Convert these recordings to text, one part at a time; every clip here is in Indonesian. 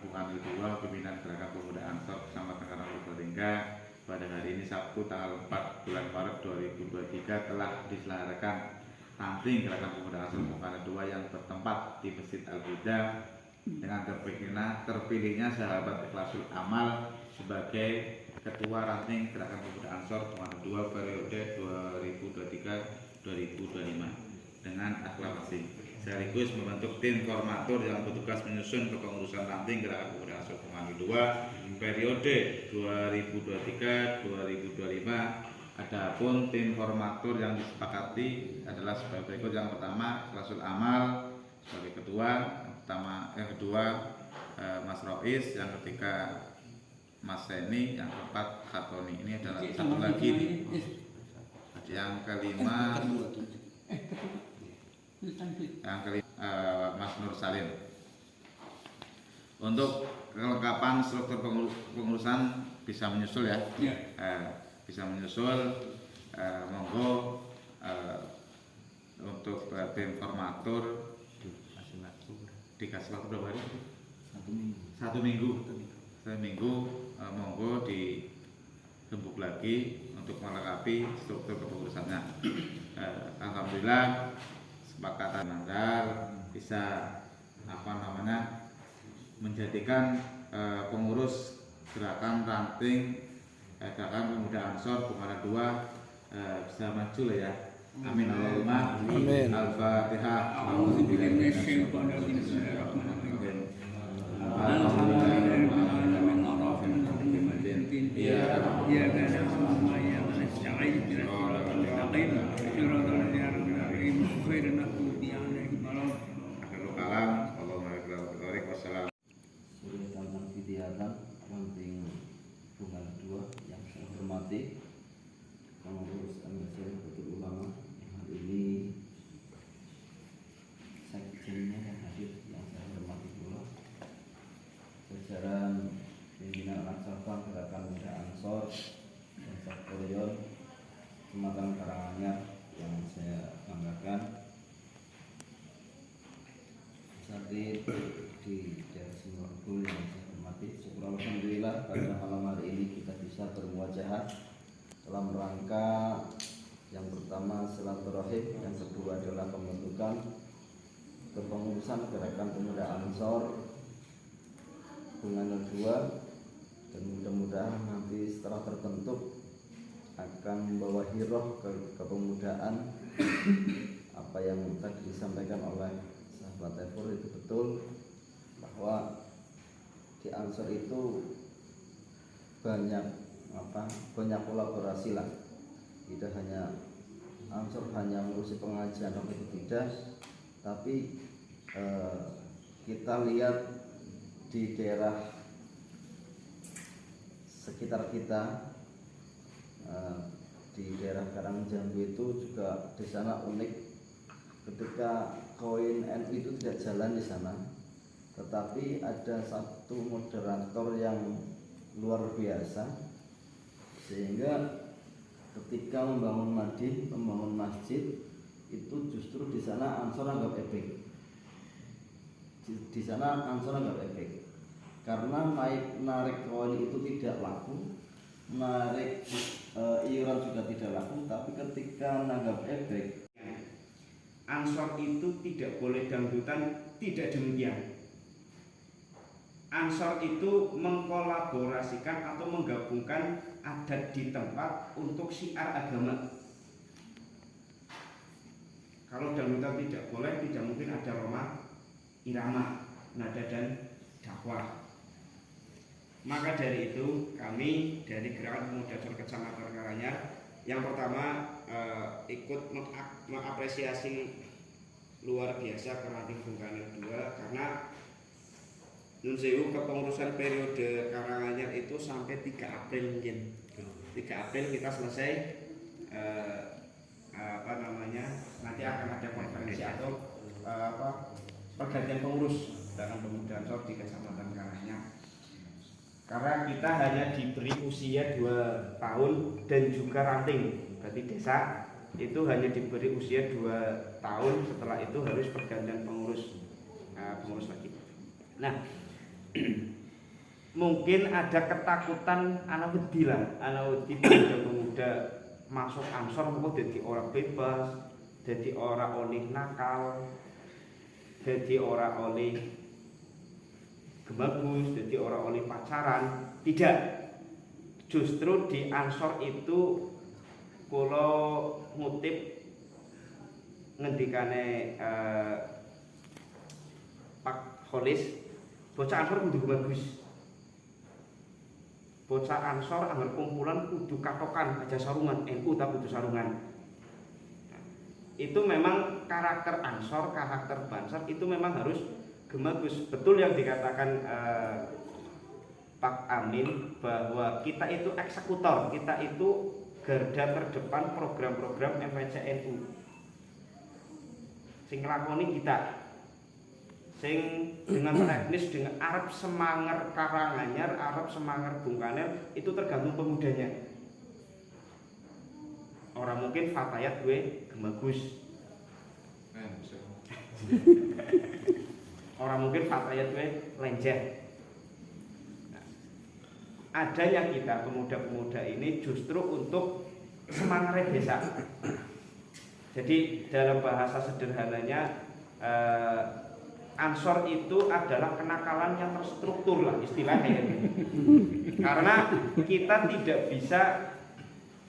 Bung Anil II, pimpinan Gerakan Pemuda Ansor Kecamatan Karangpurbalingga, pada hari ini Sabtu tanggal 4 bulan Maret 2023 telah diselenggarakan ranting Gerakan Pemuda Ansor Bung Anil II yang bertempat di Masjid Al-Huda dengan terpilihnya sahabat Ikhlasul Amal sebagai Ketua Ranting Gerakan Pemuda Ansor Bung Anil II periode 2023-2025 dengan aklamasi. Sekaligus membentuk tim koordinator yang bertugas menyusun kepengurusan ranting Gerakan Pemuda Ansor Bung Anil II periode 2023-2025. Adapun tim koordinator yang disepakati adalah sebagai berikut. Yang pertama Ikhlasul Amal sebagai ketua, yang kedua Mas Rois, yang ketiga Mas Seni, yang keempat Khatoni. Ini adalah satu lagi nih. Yang kelima Mas Nur Salim. Untuk kelengkapan struktur pengurusan bisa menyusul ya, bisa menyusul. Monggo untuk tim formatur dikasih waktu berapa hari? Satu minggu. Monggo digembuk lagi untuk melengkapi struktur kepengurusannya. Alhamdulillah kesepakatan Mandar bisa menjadikan pengurus gerakan ranting Gerakan Pemuda Ansor Bung Anil II bisa maju lah ya. Amin Allahumma amin. Al-Fatihah. Yang saya hormati pengurus MSC Nahdlatul Ulama yang hari ini, sekjennya yang hadir yang saya hormati pula, jajaran pimpinan anak cabang Gerakan Pemuda Ansor dan Saktorion Kecamatan Karanganyar yang saya banggakan, hadir di daerah Sumbergul yang saya hormati. Syukur alhamdulillah pada malam hari ini kita bisa bermuajahah dalam rangka yang pertama silaturahim, yang kedua adalah pembentukan kepengurusan Gerakan Pemuda Ansor Bung Anil II, dan mudah-mudahan nanti setelah terbentuk akan membawa hiroh ke kepemudaan. Apa yang tadi disampaikan oleh sahabat Efur itu betul, bahwa di Ansor itu banyak kolaborasi lah. Tidak hanya Ansor hanya ngurusi pengajian atau itu tidak, tapi kita lihat di daerah sekitar kita, di daerah Karangjambu itu juga di sana unik. Ketika koin NU itu tidak jalan di sana, tetapi ada satu moderator yang luar biasa, sehingga ketika membangun masjid itu justru di sana Ansor anggap epic. Di sana Ansor anggap epic karena narik koin itu tidak laku, narik iuran juga tidak laku, tapi ketika nanggap epic Ansor itu tidak boleh dangdutan, tidak demikian. Ansor itu mengkolaborasikan atau menggabungkan adat di tempat untuk syiar agama. Kalau dangdutan tidak boleh, tidak mungkin ada roma, irama, nada dan dakwah. Maka dari itu kami dari Gerakan Pemuda Ansor Kecamatan Karanganyar yang pertama ikut mengapresiasi luar biasa Ranting Bung Anil II, karena Nun Sewu kepengurusan periode Karanganyar itu sampai 3 April mungkin. 3 April kita selesai nanti akan ada konferensi atau pergantian pengurus Gerakan Pemuda Ansor di Kecamatan Karanganyar. Karena kita hanya diberi usia 2 tahun dan juga ranting, berarti desa itu hanya diberi usia 2 tahun, setelah itu harus pergantian pengurus lagi. Nah, mungkin ada ketakutan anak wedi lah, anak wedi pemuda masuk Ansor kok dadi ora bebas, dadi ora oleh nakal, dadi ora oleh gebagus, dadi ora oleh pacaran. Tidak, justru di Ansor itu kula ngutip ngendikane Pak Kholis, bocah Ansor kudu bagus. Bocah Ansor anggar kumpulan kudu katokan aja sarungan, NU tak kudu sarungan. Nah, itu memang karakter Ansor, karakter Bansar itu memang harus gemagus. Betul yang dikatakan Pak Amin bahwa kita itu eksekutor, kita itu garda terdepan program-program FECNU. Sing nglakoni kita. Sing dengan teknis, dengan Arab Semangar Karanganyar, Arab Semangar Bung Kanel itu tergantung pemudanya. Orang mungkin fatayat gue gemagus. Orang mungkin fatayat gue lenjeh. Nah, adanya kita pemuda-pemuda ini justru untuk semangat desa. Jadi dalam bahasa sederhananya Ansor itu adalah kenakalan yang terstruktur lah istilahnya. Karena kita tidak bisa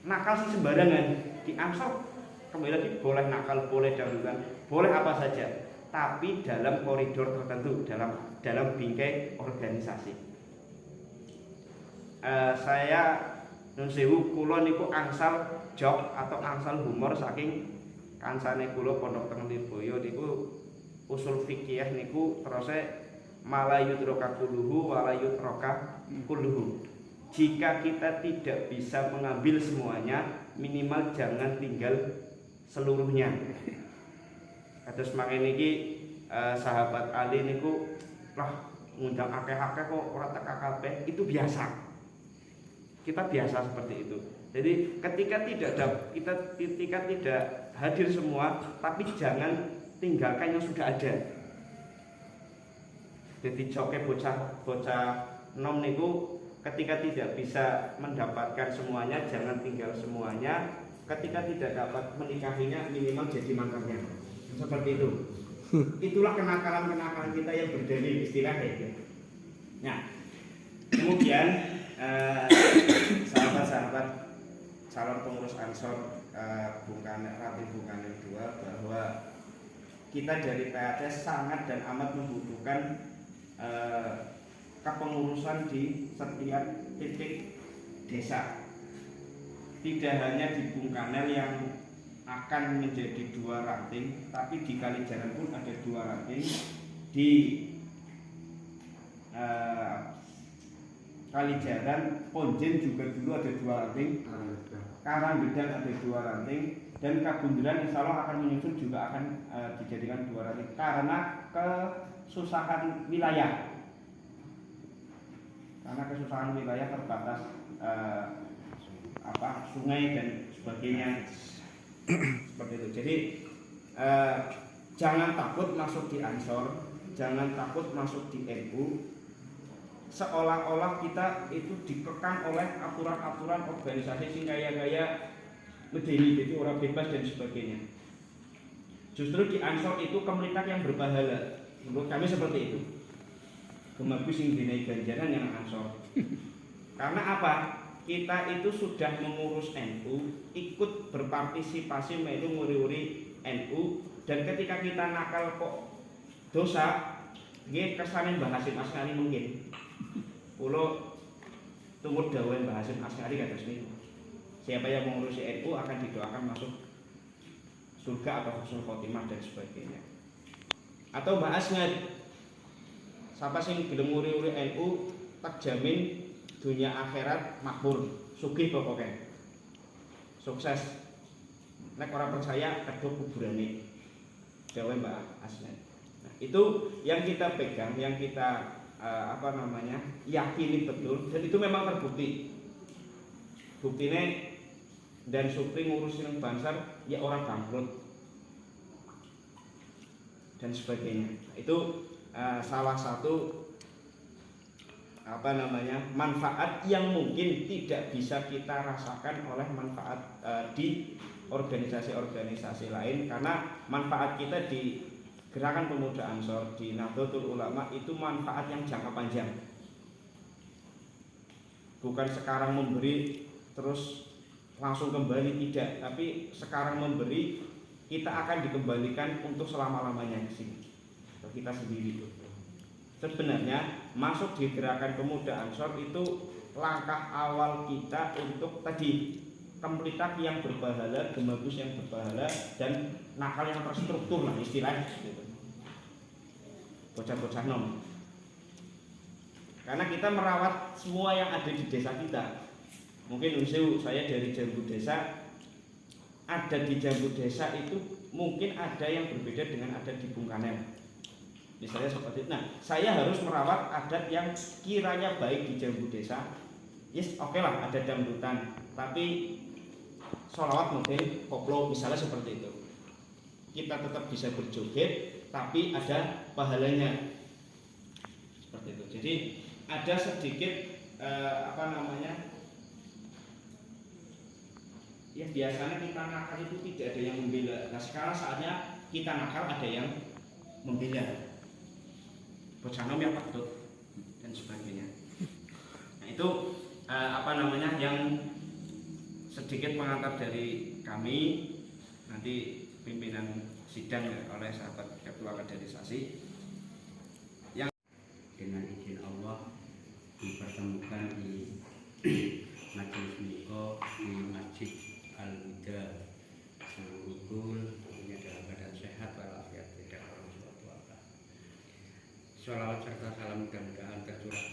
nakal sembarangan. Di Ansor kembali lagi boleh nakal, boleh dangdutan, boleh apa saja, tapi dalam koridor tertentu, dalam bingkai organisasi. Saya nun sewu kula niku angsal jok atau angsal humor saking kancane kula Pondok Teng Lirboyo niku usul fikih niku terus malayudroka kulluhu walayudroka kulluhu. Jika kita tidak bisa mengambil semuanya, minimal jangan tinggal seluruhnya. Kados mangke niki sahabat Ali niku lah ngundang akeh-akeh kok ora teka kabeh, itu biasa. Kita biasa seperti itu. Jadi ketika tidak hadir semua, tapi jangan tinggalkan yang sudah ada. Jadi joke bocah nom niku ketika tidak bisa mendapatkan semuanya, jangan tinggal semuanya. Ketika tidak dapat menikahinya, minimal jadi mantannya. Seperti itu. Itulah kenakalan-kenakalan kita yang berdalil istilahnya. Nah, kemudian sahabat-sahabat calon pengurus Ansor Bung Kanel II bahwa kita dari PATS sangat dan amat membutuhkan kepengurusan di setiap titik desa. Tidak hanya di Bung Kanel yang akan menjadi 2 ranting, tapi di Kalijaran pun ada 2 ranting. Di Kalijaran, Ponjen juga dulu ada 2 ranting, Karanggedang ada 2 ranting, dan Kabunderan insya Allah akan menyusul juga akan dijadikan 2 ranting karena kesusahan wilayah. Karena kesusahan wilayah terbatas sungai dan sebagainya seperti itu. Jadi jangan takut masuk di Ansor, jangan takut masuk di NU. Seolah-olah kita itu dikekang oleh aturan-aturan organisasi sing gaya-gaya medeni, jadi orang bebas dan sebagainya. Justru di Ansor itu komunitas yang berpahala. Menurut kami seperti itu. Gemagus sing dinai ganjaran yang Ansor. Karena apa? Kita itu sudah mengurus NU, ikut berpartisipasi melu nguri-uri NU, dan ketika kita nakal kok dosa, nggih kesane Mbah Hasyim Asy'ari mungkin. Kula tumut dawuh Mbah Hasyim Asy'ari kados niku. Siapa yang mengurusi NU akan didoakan masuk surga atau husnul khotimah dan sebagainya. Atau Mbah Asngad, siapa sing gelem nguri-uri NU tak jamin dunia akhirat makmur, sugih pokoknya, sukses. Nek orang percaya kedua kuburane, dawuh Mbak Asnen. Nah, itu yang kita pegang, yang kita yakini betul, dan itu memang terbukti. Buktinya dan Supri ngurusin Bansar ya orang bangkrut dan sebagainya. Nah, itu salah satu manfaat yang mungkin tidak bisa kita rasakan oleh manfaat di organisasi-organisasi lain, karena manfaat kita di Gerakan Pemuda Ansor, di Nahdlatul Ulama itu manfaat yang jangka panjang. Bukan sekarang memberi terus langsung kembali, tidak, tapi sekarang memberi kita akan dikembalikan untuk selama-lamanya ke sini, ke kita sendiri. Sebenarnya masuk di Gerakan Pemuda Ansor itu langkah awal kita untuk tadi kemplitak yang berbahala, gemagus yang berbahala, dan nakal yang terstruktur lah istilahnya gitu. Bocah-bocah nom. Karena kita merawat semua yang ada di desa kita. Mungkin saya dari Jambu Desa, ada di Jambu Desa itu mungkin ada yang berbeda dengan ada di Bungkanel. Misalnya seperti itu. Nah, saya harus merawat adat yang kiranya baik di Jambu Desa. Yes, oke lah, ada dangdutan, tapi sholawat model koplo misalnya seperti itu. Kita tetap bisa berjoget, tapi ada pahalanya. Seperti itu. Jadi ada sedikit ya biasanya kita nakal itu tidak ada yang membela. Nah, sekarang saatnya kita nakal ada yang membela. Bocah nom yang patut dan sebagainya. Nah, itu yang sedikit pengantar dari kami, nanti pimpinan sidang oleh sahabat ketua kaderisasi yang dengan izin Allah dipertemukan di majelis Miko di Masjid Al-Huda Sanggukul. Ini adalah badan sehat walafiat, tidak orang suatu apa. Sholawat serta salam mudah-mudahan tercurah